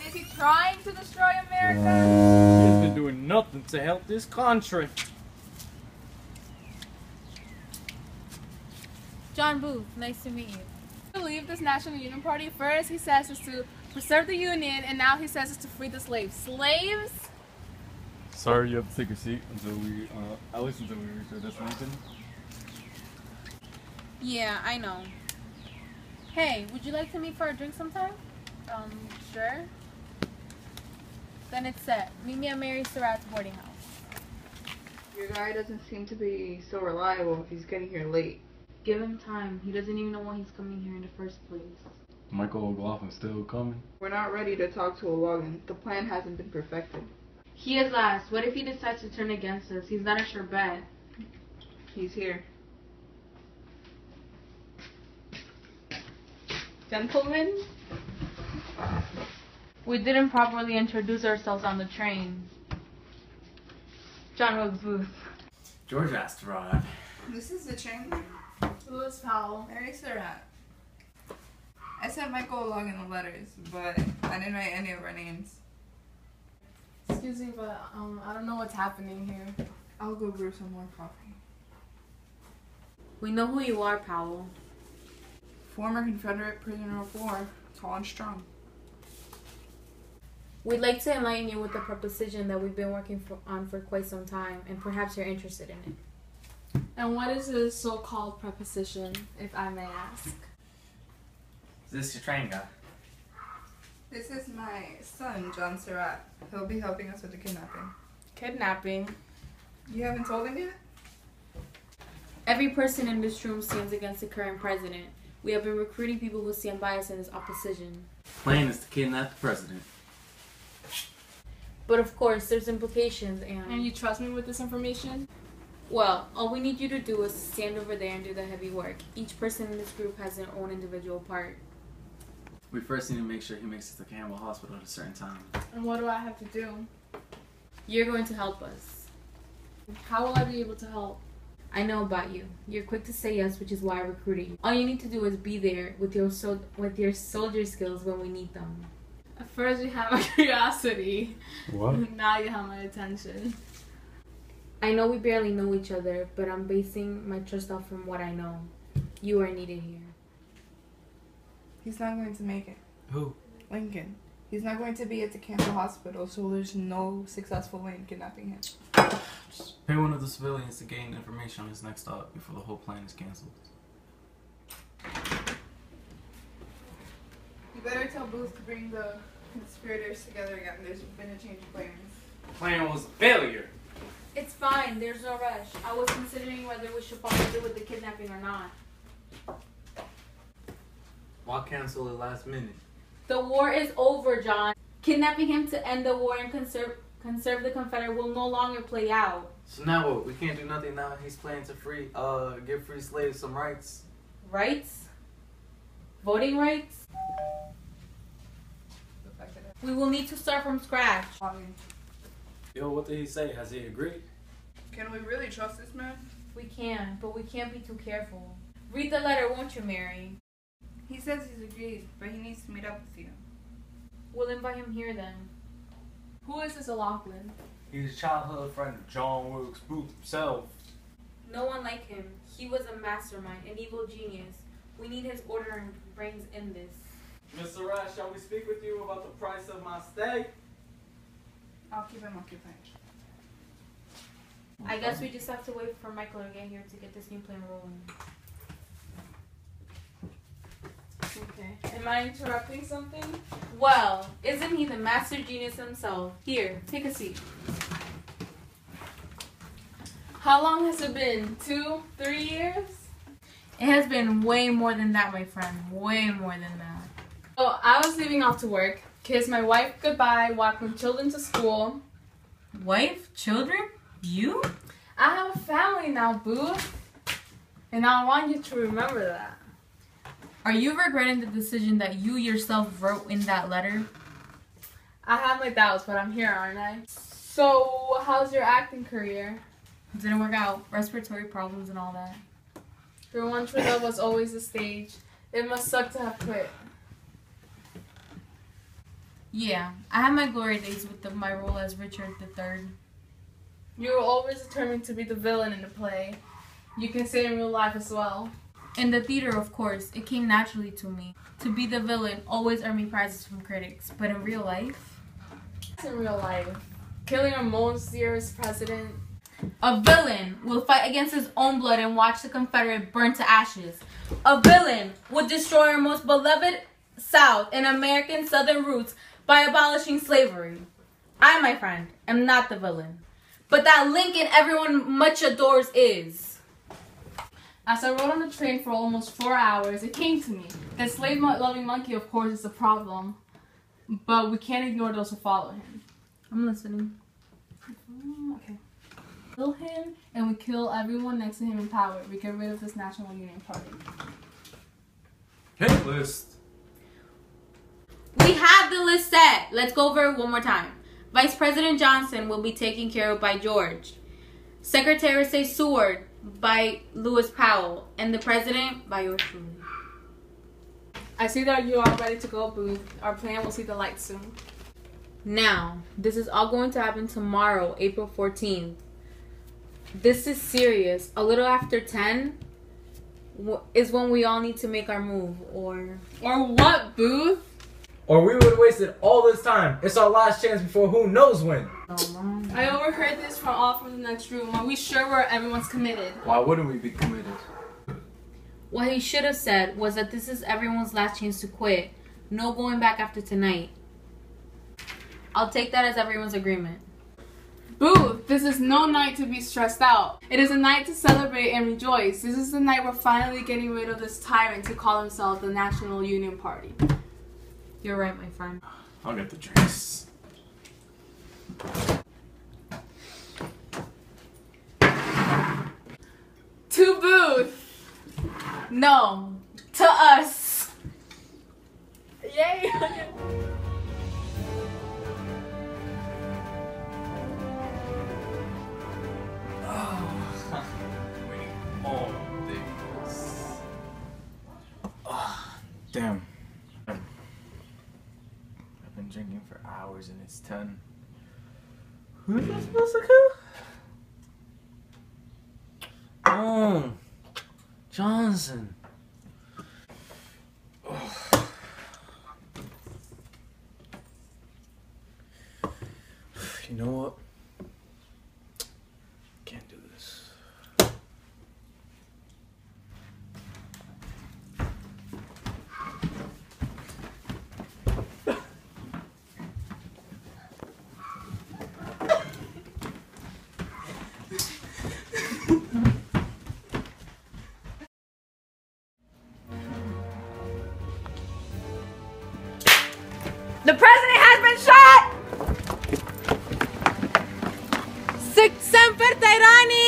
Is he trying to destroy America? He has been doing nothing to help this country. John Booth, nice to meet you. To leave this National Union Party, first he says it's to preserve the Union, and now he says it's to free the slaves. Slaves? Sir, you have to take a seat until we, at least until we reach our destination. Yeah, I know. Hey, would you like to meet for a drink sometime? Sure. Then it's set. Meet me at Mary Surratt's boarding house. Your guy doesn't seem to be so reliable if he's getting here late. Give him time. He doesn't even know why he's coming here in the first place. Michael O'Loughlin's still coming. We're not ready to talk to a login. The plan hasn't been perfected. He is last. What if he decides to turn against us? He's not a sure bet. He's here. Gentlemen? We didn't properly introduce ourselves on the train. John Rhodes Booth. George Asterod. This is the train. Louis Powell. Mary Surratt. I sent Michael along in the letters, but I didn't write any of our names. Excuse me, but I don't know what's happening here. I'll go brew some more coffee. We know who you are, Powell. Former Confederate prisoner of war, tall and strong. We'd like to enlighten you with the proposition that we've been working on for quite some time, and perhaps you're interested in it. And what is this so-called preposition, if I may ask? Is this your train guy? This is my son, John Surratt. He'll be helping us with the kidnapping. Kidnapping? You haven't told him yet? Every person in this room stands against the current president. We have been recruiting people who stand by us in this opposition. Plan is to kidnap the president. But of course, there's implications and... And you trust me with this information? Well, all we need you to do is stand over there and do the heavy work. Each person in this group has their own individual part. We first need to make sure he makes it to Campbell Hospital at a certain time. And what do I have to do? You're going to help us. How will I be able to help? I know about you. You're quick to say yes, which is why I recruited you. All you need to do is be there with your soldier skills when we need them. At first you had my curiosity. What? Now you have my attention. I know we barely know each other, but I'm basing my trust off from what I know. You are needed here. He's not going to make it. Who? Lincoln. He's not going to be at the Campbell Hospital, so there's no successful way in kidnapping him. Just pay one of the civilians to gain information on his next stop before the whole plan is canceled. You better tell Booth to bring the conspirators together again. There's been a change of plans. The plan was a failure. It's fine. There's no rush. I was considering whether we should follow through with the kidnapping or not. Why cancel it last minute? The war is over, John. Kidnapping him to end the war and conserve the Confederate will no longer play out. So now what? We can't do nothing now. He's planning to give free slaves some rights. Rights? Voting rights? We will need to start from scratch. Yo, what did he say? Has he agreed? Can we really trust this man? We can, but we can't be too careful. Read the letter, won't you, Mary? He says he's agreed, but he needs to meet up with you. We'll invite him here then. Who is this O'Loughlin? He's a childhood friend of John Wilkes Booth himself. No one like him. He was a mastermind, an evil genius. We need his order and brains in this. Mr. Rash, shall we speak with you about the price of my stay? I'll keep him occupied. I guess we just have to wait for Michael to get here to get this new plan rolling. Okay. Am I interrupting something? Well, isn't he the master genius himself? Here, take a seat. How long has it been? 2, 3 years? It has been way more than that, my friend. Way more than that. So I was leaving off to work, kissed my wife goodbye, walked my children to school. Wife? Children? You? I have a family now, Booth. And I want you to remember that. Are you regretting the decision that you yourself wrote in that letter? I have my doubts, but I'm here, aren't I? So, how's your acting career? Didn't work out. Respiratory problems and all that. Your one true love was always the stage. It must suck to have quit. Yeah, I had my glory days with my role as Richard III. You were always determined to be the villain in the play. You can say in real life as well. In the theater, of course, it came naturally to me. To be the villain always earned me prizes from critics, but in real life... In real life, killing a most dearest president. A villain will fight against his own blood and watch the Confederate burn to ashes. A villain would destroy our most beloved South and American Southern roots by abolishing slavery. I, my friend, am not the villain. But that Lincoln everyone much adores is. As I rode on the train for almost 4 hours, it came to me that slave-loving monkey, of course, is a problem. But we can't ignore those who follow him. I'm listening. Okay. Kill him, and we kill everyone next to him in power. We get rid of this National Union Party. Hit list. We have the list set. Let's go over it one more time. Vice President Johnson will be taken care of by George. Secretary of State Seward by Lewis Powell. And the President by yours truly. I see that you are ready to go, Booth. Our plan will see the light soon. Now, this is all going to happen tomorrow, April 14th. This is serious. A little after 10 is when we all need to make our move. Or what, Booth? Or we would have wasted all this time. It's our last chance before who knows when. I overheard this from the next room. Are we sure where everyone's committed? Why wouldn't we be committed? What he should have said was that this is everyone's last chance to quit. No going back after tonight. I'll take that as everyone's agreement. Booth, this is no night to be stressed out. It is a night to celebrate and rejoice. This is the night we're finally getting rid of this tyrant who call himself the National Union Party. You're right, my friend. I'll get the drinks. To Booth! No, to us! Yay! Damn. I've been drinking for hours and it's 10. Who is this supposed to go? Oh, Johnson. Oh. You know what? Can't do this. The president has been shot! Sic Semper Tyranni!